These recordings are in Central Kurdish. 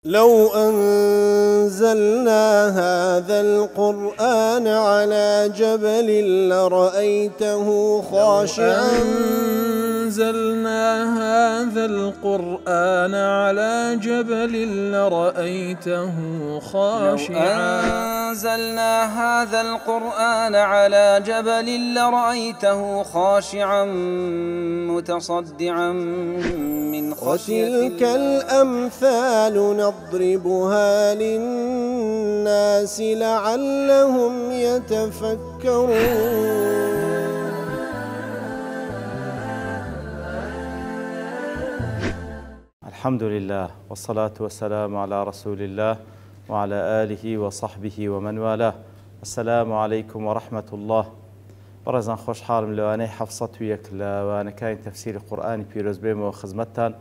لو أنزلنا هذا القرآن على جبل لرأيته خاشعا أنزلنا هذا القرآن على جبل لرأيته خاشعا لو أنزلنا هذا القرآن على جبل لرأيته خاشعا متصدعا من خشية الله. وتلك الأمثال نضربها للناس لعلهم يتفكرون. الحمد لله والصلاة والسلام على رسول الله وعلى آله وصحبه ومن والاه. السلام عليكم ورحمة الله. برزان خوش حالم لواني حفصة ويك لوانا كاين تفسير القرآن بيروز بيم وخزمتان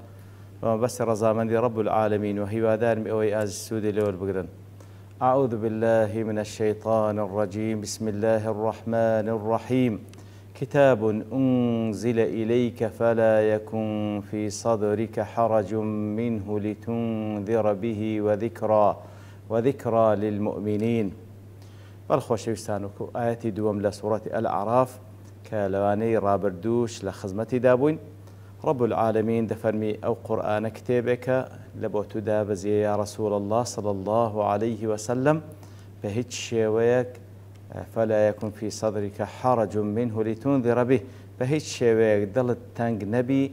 وما بس رزامندي رب العالمين وهي وادار مئوي آز السودي لول بقرن. أعوذ بالله من الشيطان الرجيم. بسم الله الرحمن الرحيم. كتاب أنزل إليك فلا يكن في صدرك حرج منه لتنذر به وذكرى للمؤمنين. والخوشويستانكو آياتي دوم لسورة الأعراف كالواني رابردوش لخزمتي دابوين. رب العالمين دفرمي أو قرآن كتابك لبوتو دابزي يا رسول الله صلى الله عليه وسلم فهيج شويك فلا يكن في صدرك حرج منه لتنذر به فهيج شويك دلت تانق نبي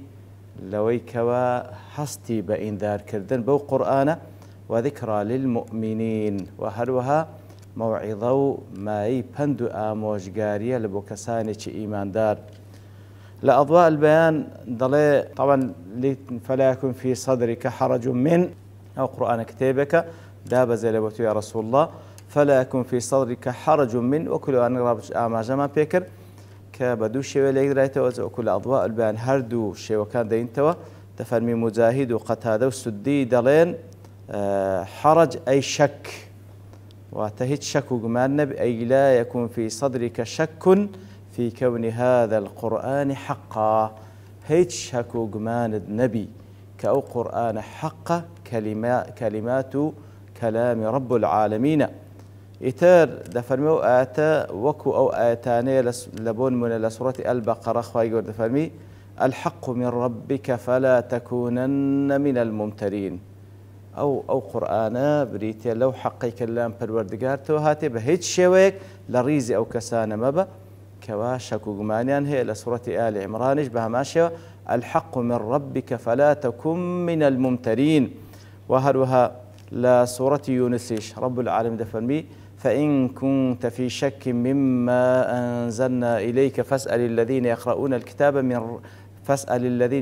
لويكوا حستي بإنذار كردن بو قرآن وذكرى للمؤمنين وهروها موعظة ما يبندو آموشقارية لبوكساني إيمان دار. لأضواء البيان ضلي طبعا فلا يكن في صدرك حرج من أو قرآن كتابك داب زلبتو يا رسول الله فلا يكن في صدرك حرج من وكل أن رابط آماجما بيكر كبدو شوي ليك رايته وكل أضواء البيان هردو شيء وكان دينتوا تفرمي مجاهد وقتادة والسدي دلين حرج أي شك وتهيت شك وقمان نبي أي لا يكون في صدرك شك في كون هذا القرآن حقا. هيت شك وقمان النبي كأو قرآن حق كلمات كلام رب العالمين. إتار دفرمي آتا وكو أو آتاني لبون من لسورة البقرة خواهي دفرمي الحق من ربك فلا تكونن من الممترين. أو قرآن بريتي لو حقي كلام بالوردقارتو هاتي بهيج شويك لريزي أو كسانة مبا كواشك وقمانيان هي لسورة آل عمرانش بها ماشية الحق من ربك فلا تكن من الممترين. وهروها لسورة يونسيش رب العالمين دفرمي فإن كنت في شك مما أنزلنا إليك فاسأل الذين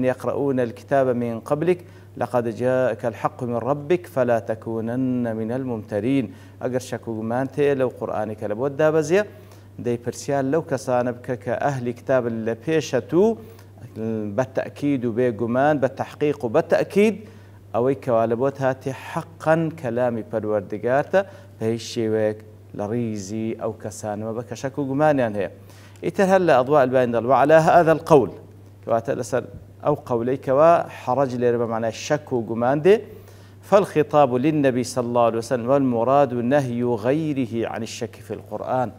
يقرؤون الكتاب من قبلك لقد جاءك الحق من ربك فلا تكونن من الممترين. أجر شكو مانتي لو قرآنك لبود دابزيا دي برسيال لو كسانبك كأهل كتاب اللي بيشتو بالتأكيد وبيقمان بالتحقيق وبالتأكيد أويك والبوت هاتي حقا كلامي بالوردقارتا فهي الشيوك لريزي أو كسانما بك شكو قمانيا هي إتهلا أضواء الباين وعلى هذا القول كواتلسل أو قوليك وحرج لربما معنى الشك وقماندي فالخطاب للنبي صلى الله عليه وسلم والمراد نهي غيره عن الشك في القرآن.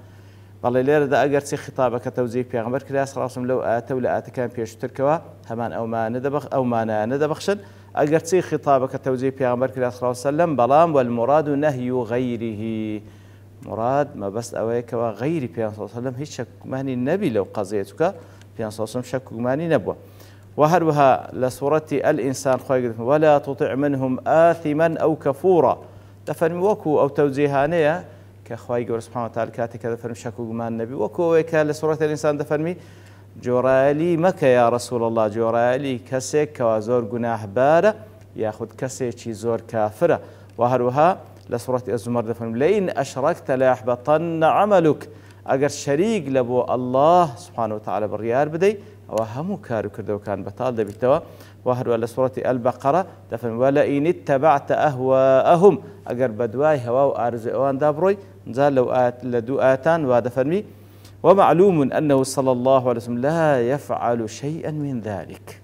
بالله ليرة دا أقرسي خطابك توزيع بيغمبر كلاس راسم لو آتا ولا آتا كان بيش تركوا همان أو ما ندبخشن أقرسي خطابك توزيع بيغمبر كلاس راسم بلام والمراد نهي غيره مراد ما بس أويك وغير بيغمبر صلى الله عليه وسلم هي شك ماني النبي لو قضيتك بيغمبر صلى الله عليه وسلم شك ماني نبوه. وهروها لسورة الإنسان ولا تطع منهم آثما أو كفورا تفرمي وكو أو توزيهانية كخواي قول سبحانه وتعالى كاتي كذا فرمي شكو قمان النبي وكو ويكا لسورة الإنسان تفرمي جورالي مكة يا رسول الله جورالي كسيك وزور قناح بارة ياخذ كسيك زور كافرة. وهروها لسورة الزمر تفرمي لئن أشركت ليحبطن عملك أجر شريك لبو الله سبحانه وتعالى بالريار بدي وهم كارو كردو كان بطال دبيتوا. وهروا لسورة البقرة تفهم ولئن اتبعت أهواءهم أجر بدواي هوا وأرزقوان دابروي نزال لو لدو آتان ودفرمي ومعلوم أنه صلى الله عليه وسلم لا يفعل شيئا من ذلك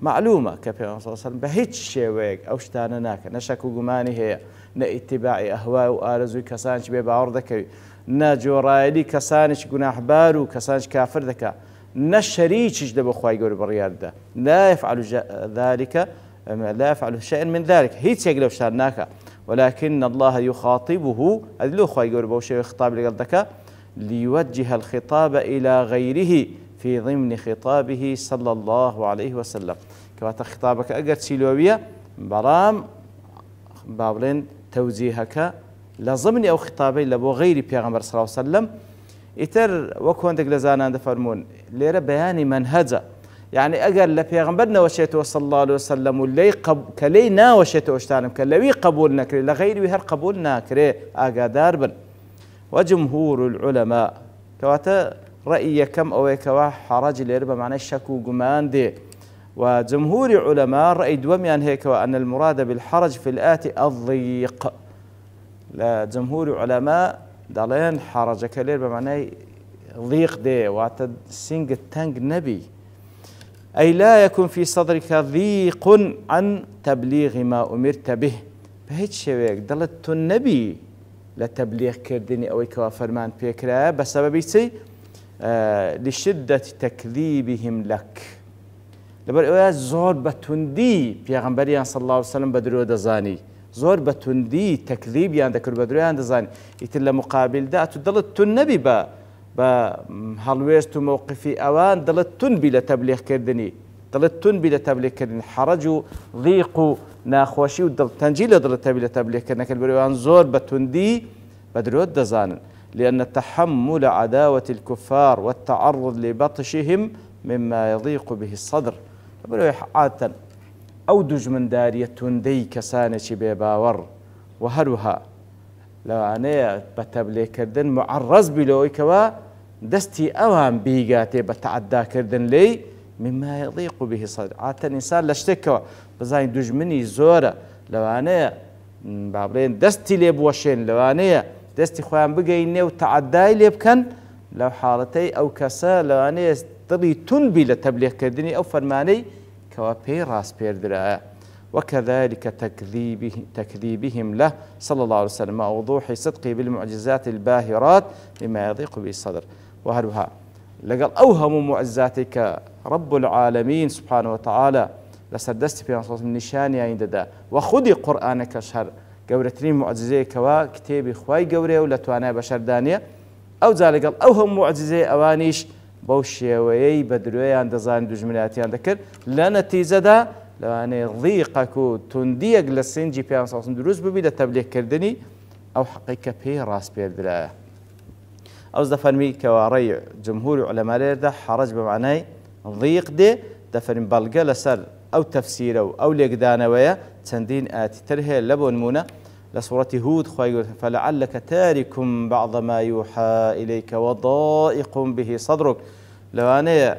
معلومة كبيرة صلى الله عليه وسلم بهيج شيويك أو شتانا نشك وجماني هي ناتباع أهواء وآرزو كسانش بباور ذكي نجورايدي كسانش جناح بارو كسانش كافر ذكا نشريكش دبو خواي جور بريال ده لا يفعل ذلك لا يفعل شيئا من ذلك هيت يقلو شتاناك ولكن الله يخاطبه أدلو خواي جور بوشي خطاب لقلدك ليوجه الخطاب إلى غيره في ضمن خطابه صلى الله عليه وسلم كواتا خطابك أجر سيلوية برام بابلين توجيهك لضمن أو خطابي لبو غير بيغمبر صلى الله عليه وسلم إتر وكون دقلزانا دفرمون ليرة بياني منهجة يعني أجر لبيغمبرنا وشيته صلى الله عليه وسلم واللي كلينا وشيته وشتانم كلوي قبولنا كري لغير وهر قبولنا كري آقا داربن وجمهور العلماء كواتا رأي كم أو كوا حرج ليربا معناه الشك وجمان دي وجمهور علماء رأي دوميان هيك وأن المراد بالحرج في الآتي الضيق لا جمهور علماء دالين حرج كليربا معناه ضيق دي واتد سينج تانج نبي أي لا يكون في صدرك ضيق عن تبليغ ما أمرت به بهيج شويك دلت النبي لتبليغ كردني أو كوا فرمان بيكرا بسبب سي لشدة تكذيبهم لك لبر زور بتندي پیغمبریان صلى الله عليه وسلم بدرو دزاني زور بتندي تكذيب يعني ذكر بدرو دزاني يتل مقابل ده تدلت النبي با هلويست موقفي اوان دلت تنبي لتبليغ كردني دلت تنبي لتبليغ كردني حرج ضيق ناخوشي ودل تنجيل دلت تبي لتبليغ كردني كالبريان زور بتندي بدرو دزان لأن تحمل عداوة الكفار والتعرض لبطشهم مما يضيق به الصدر عادة أو دجمن دارية تندي كسانة بباور وهروها لو أنا بتبلي كردن معرض بلوي كوا دستي أوام بيجاتي بتعدى كردن لي مما يضيق به الصدر عادة إنسان لشتكوا بزاين دجمني زورة لو أنا بعبرين دستي لي بوشين لو أنا دستي خوان بقيني وتعداي لي بكن لو حالتي أو كسا لو أنا تضي تنبي لتبليغ كردني أو فرماني كوا بيراس بيردراء وكذلك تكذيبهم له صلى الله عليه وسلم مع وضوح صدقه بالمعجزات الباهرات مما يضيق به الصدر وهلها لقال أوهم معجزاتك رب العالمين سبحانه وتعالى لسردست في نصوص النشان عند دا وخذي قرآنك شهر قورتني معجزة كوا كتابي خواي قوري ولا توانا بشر دانية أو ذلك قال أوهم معجزة أوانيش بوشي ويي بدروي عند زان دجمناتي عندك لا نتيجة دا لو أنا ضيقك تنديق للسنجي في نصوص دروس ببيد تبليغ كردني أو حقيقة بي راس بيردلا أو زفرمي كواري جمهور علماء ده حرج بمعنى ضيق ده دفرم بلغة لسر أو تفسيره أو لقدانا ويا تندين آتي ترهي لبون مونا لسورة هود خوي فلعلك تارك بعض ما يوحى إليك وضائق به صدرك لو أنا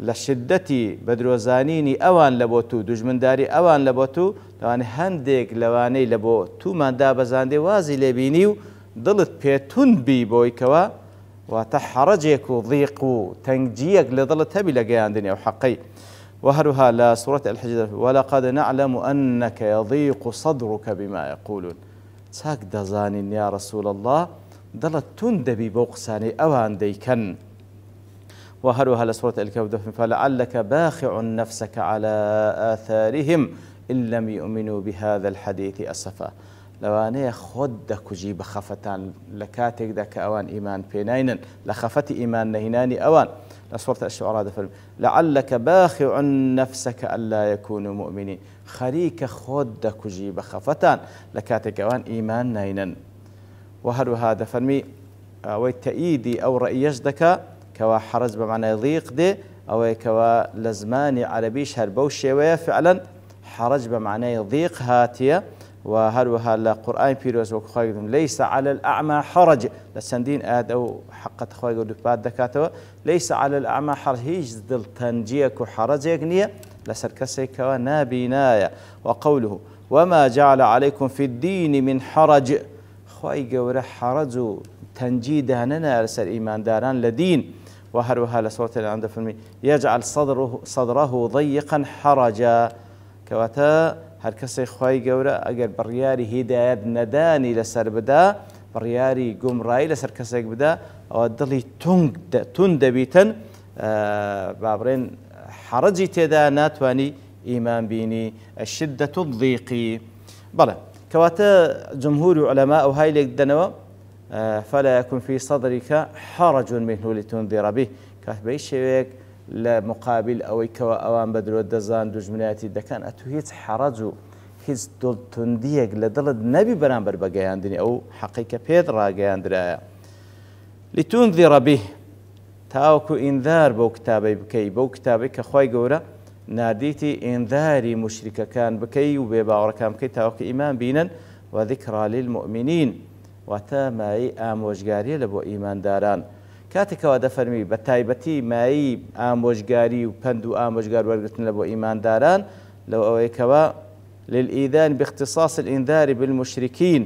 لشدتي بدروزانيني أوان لبوتو دجمن داري أوان لبوتو لو أنا هندق لو أنا لبوتو ما دابزاندي وازي لبينيو ضلت بيتون بي بويكوا وتحرجك وضيق تنجيك لضلت هبي لقياندني أو حقي وهرها لا سورة الحجر ولقد نعلم أنك يضيق صدرك بما يقولون ساك دزانين يا رسول الله ضلت تندبي بوقساني أوان ديكن وهرها لسورة الكهف فلعلك باخع نفسك على آثارهم إن لم يؤمنوا بهذا الحديث أسفا لو أنا خدك جيب خفتان لكاتك ذاك أوان إيمان بينين لخفت إيمان نهناني أوان لسورة الشعراء لعلك باخع نفسك ألا يكونوا مؤمنين خريك خدك جيب خفتان لكاتك أوان إيمان نهنن وهرو هذا فرمي ويتأيدي أو رأيجدك كوا حرج بمعنى يضيق دي أو كوا لزماني عربيش هربوشي ويا فعلا حرج بمعنى يضيق هاتية وهروها القرآن بيروز وخايدهم ليس على الأعمى حرج لسندين آد أو حقت خايد بعد دكاتوا ليس على الأعمى حرج هيج ذل تنجيك وحرجك نية لسركسك ونابينايا وقوله وما جعل عليكم في الدين من حرج خايد ورح حرج تنجيداننا لسر إيمان داران لدين وهروها لسورة الأنعام فرمي يجعل صدره ضيقا حرجا كواتا هر کسی خوای گەورە ئەگەر بڕیاری هیدایەت نەدانی لەسەر بدا بڕیاری گومڕایی لەسەر کەسێک بدا ئەوە دڵی تون دەبیتن با بڵێن حەرەجی تێدا ناتوانی ئیمان بینی شدەت الضیقی بەڵێ کەواتە جمهور عولەما ئەو های لێک دەنەوە فلا يكن في صدرك حرج منه لتنذر به کات بەی شێوەیەک لە مقابل ئەوەی کەوە ئەوان بەدرۆ دەزان دوژمنایەتی دەکەن ئەتو هیچ حەرەج و هیچ دڵتوندیەک لە دڵت نەبی بەرامبەر بە گەیاندنی ئەو حەقی کە پێت ڕاگەیاندرایە لتنذر به تاوەکو ئینذار بەو کتابەی بکەی بەو کتابەی کە خۆی گەورە نادیتی ئینذاری مشریکەکان بکەی و بێباوەڕەکان بکەی تاوەکو ئیمان بینن وذکرا للمؤمنین واتە مای ئامۆژگاریە لە بۆ ئیمانداران کاتێکەوە دەفەرمی بە تایبەتی مایی ئامۆژگاری و پند و ئامۆژگار وەرگرتن لە بۆ ئیمانداران لەو ئەوەیەکەوە للئیذان باختصاص الإنذار بالمشركين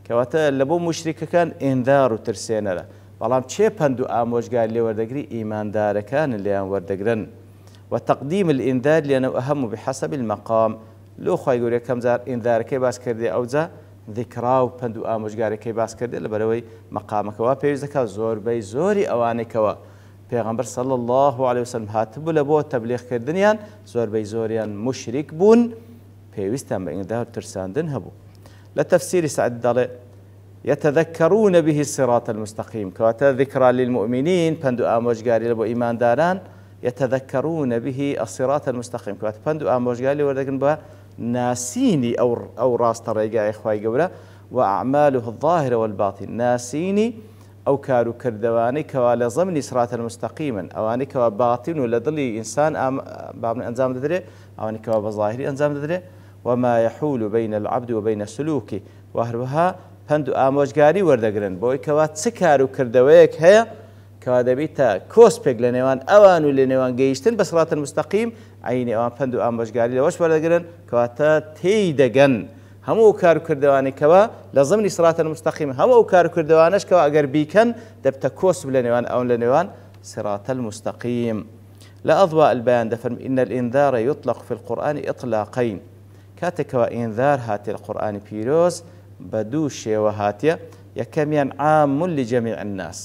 کەواتە لە بۆ مشریکەکان ئینذار و ترسێنەرە بەڵام چێ پند و ئامۆژگار لێ وەردەگری ئیماندارەکانن لێیان وەردەگرن وتقديم الإنذار لأنه أهم بحسب المقام لو خواهي قولي كم زار إنذاركي باس كردي أو زا ذكرى و پند و ئامۆژگارەکەی باس کردێت لەبەرەوەی مەقامەکەوە پێویست دەکات زۆربەی زۆری ئەوانێکەوە پێغەمبەر صلی الله عليه وسلم هاتبوو لە بۆ تەبلیغکردنیان زۆربەی زۆریان مشریک بوون پێویستیان بە ئینذار و ترساندن هەبوو لە تەفسیری سعد دەڵێ يتذكرون به الصراط المستقيم كواتا ذكرى للمؤمنين پند و ئامۆژگاری لە بۆ ئیمانداران يتذكرون به الصراط المستقيم كواتا پند و ئامۆژگاری وەردەگرن بە ناسيني أو راس طريقة إخوائي قبله وأعماله الظاهرة والباطن ناسيني أو كارو كردواني كوالا ضمن صراط المستقيما أواني كوا باطن ولا ضلي إنسان باب أنزام ددري أواني كوا بظاهري أنزام ددري وما يحول بين العبد وبين سلوكه وهروها پند ئامۆژگاری وەردەگرن بۆی کەوا چ کار و کردەوەیەک هەیە کەوا دەبیتە کۆسپێک لە نێوان ئەوان و لە نێوان گەیشتن بە سڕات المستەقیم عینی ئەوان پند و ئامۆژگاری لەوەش وەردەگرن کەواتە تێی دەگەن هەموو کار و کردەوانێکەوە لە ضمنی سڕات المستەقیم هەموو کار و کردەوانەش کەوا ئەگەر بیکەن دەبتە کۆسب لە نێوان ئەوان لە نێوان سڕات المستەقیم لە ئەضواء البیان دەفەرمی إن الإنذار يطلق في القرآن إطلاقين کاتێکەوە ئینذار هاتێ لە قورئانی پیرۆز بدو شێوە هاتیە یەکەمیان عام لجميع الناس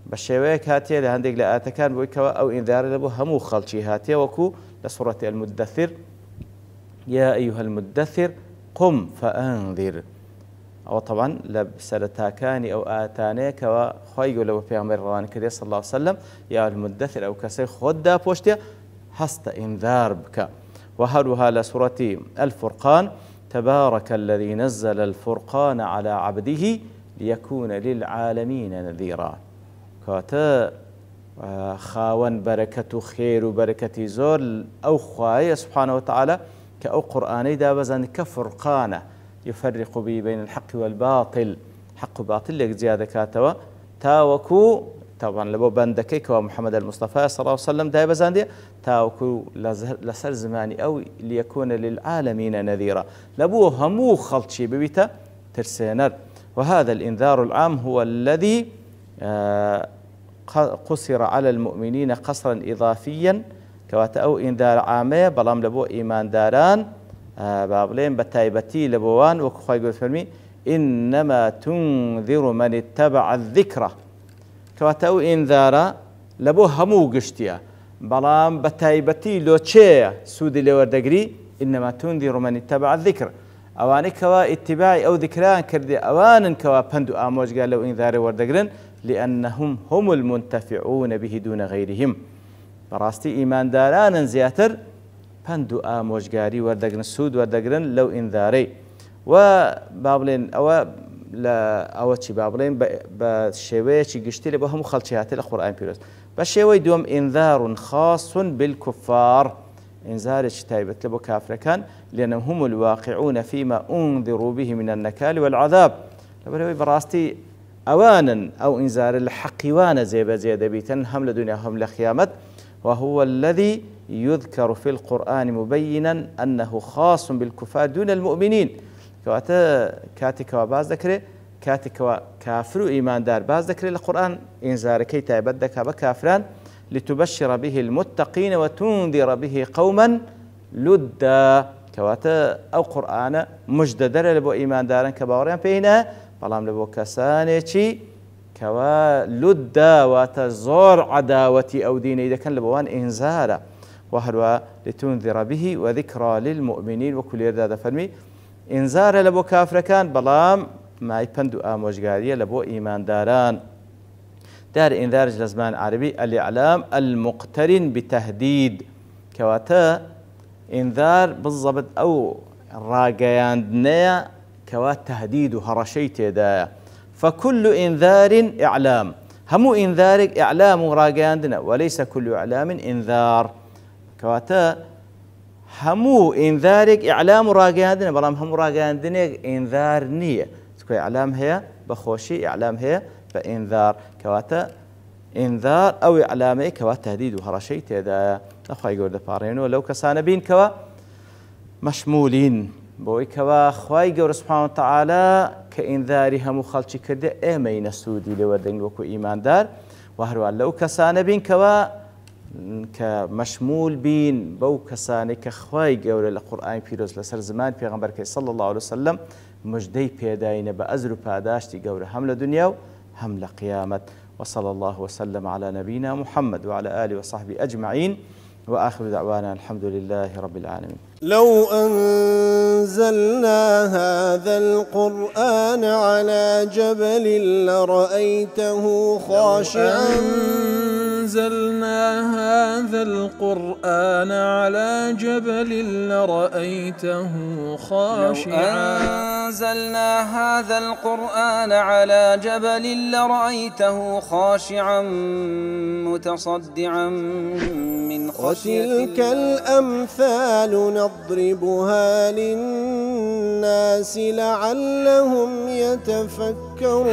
بە شێوەیەک هاتیە لە هەندێک لە ئاەتەکان بۆی کەوە ئەو ئینذارە لە بۆ هەموو خەڵکی هاتیە وەکو لە سوورەتی المدەثر يا أيها المدثر قم فأنذر أو طبعا لسرتاكاني أو آتانيك وخيو لو في عمر روان كريم صلى الله عليه وسلم يا المدثر أو كسي خدا بوشتيا هست إنذار بك وهروها لسورة الفرقان تبارك الذي نزل الفرقان على عبده ليكون للعالمين نذيرا كاتا خاون بركة خير وبركة زور أو خوايا سبحانه وتعالى كأو قرآني دابزان كفرقانة يفرق به بين الحق والباطل حق باطل لك زيادة كاتوا تاوكو طبعا لبو بندكي كوا محمد المصطفى صلى الله عليه وسلم دابزان دي تاوكو لسر زماني أو ليكون للعالمين نذيرا لبو همو خلطشي ببيتا ترسينر وهذا الإنذار العام هو الذي قصر على المؤمنين قصرا إضافيا كواتا أو إنذار عامية بلام لبو إيمان داران بابلين بتايبتي لبوان وكخوي يقول فرمي إنما تنذر من اتبع الذكرى كواتا أو إنذار لبو همو قشتيا بلام بتايبتي لو تشي سودي لوردقري إنما تنذر من اتبع الذكر أواني كوا اتباعي أو ذكران كردي أوانا كوا بندو آموج قال لو إنذار وردقرن لأنهم هم المنتفعون به دون غيرهم براستي إيمان دارانا زياتر پند و ئامۆژگاری وەردەگرن سوود وەردەگرن لەو ئینذارەی و بابڵێن ئەوە چی بابڵێن بە شێوەیەکی گشتی لە بۆ هەموو خەڵکی هاتێ لە قورئانی پیرۆز بە شێوەی دووەم ئینذار خاص بالكفار ئینذارێکی تایبەت لە بۆ کافرەکان لأنهم هم الواقعون فيما أنذروا به من النكال والعذاب لەبەرەوەی بەڕاستی ئەوانن ئەو ئینذارە لە حەقیوانە جێبەجێ دەبیتن هەم لە دنیا هەم لە قیامەت وهو الذي يذكر في القرآن مبينا أنه خاص بالكفار دون المؤمنين كواتا كاتك وباز ذكره كاتك كافر وإيمان دار باز ذكر القرآن إنذار كي تابدك بكافران لتبشر به المتقين وتنذر به قوما لدا كواتا أو قرآن مجددر لبو إيمان دارن كباوريان بينا بلام لبو كساني چي كوا لدا واتا زور عداوتي أو ديني إذا كان لبوان إنذار وهروا لتنذر به وذكرى للمؤمنين وكل يرداد فرمي إنذار لبو كافر كان بلام ما يبندو آموشگارية لبو إيمان داران دار إنذار لزمان عربي الإعلام المقترن بتهديد كواتا إنذار بالضبط أو راقياندنيا كوات تهديد وهرشيت يدايا فكل إنذار إعلام همو إنذار إعلام راقياندنا وليس كل إعلام إنذار كواتا همو إنذارك إعلام راقياندنا بلام همو راقياندنا إنذار نية تكوي إعلام هي بخوشي إعلام هي بإنذار كواتا إنذار أو إعلامي كوا تهديد وهرشي تيدا أخوة يقول دفارينو لو كسان بين كوا مشمولين بوي كوا أخوة يقول سبحانه وتعالى كإنذارها مخالشي كده إيمين السودي لودن وكو إيمان دار وهروا لو كسان بين كوا كمشمول بين بو كساني كأخوة يقول القرآن فيروز لسر زمان في غنبرك صلى الله عليه وسلم مجدي بيداين بأزر باداشتي قول هم لدنيا هم لقيامة وصلى الله وسلم على نبينا محمد وعلى آله وصحبه أجمعين وآخر دعوانا الحمد لله رب العالمين. لو أنزلنا هذا القرآن على جبل لرأيته خاشعا أنزلنا هذا القرآن على جبل لرأيته خاشعا أنزلنا هذا القرآن على جبل لرأيته خاشعا متصدعا من خشية وتلك الأمثال نضربها للناس لعلهم يتفكرون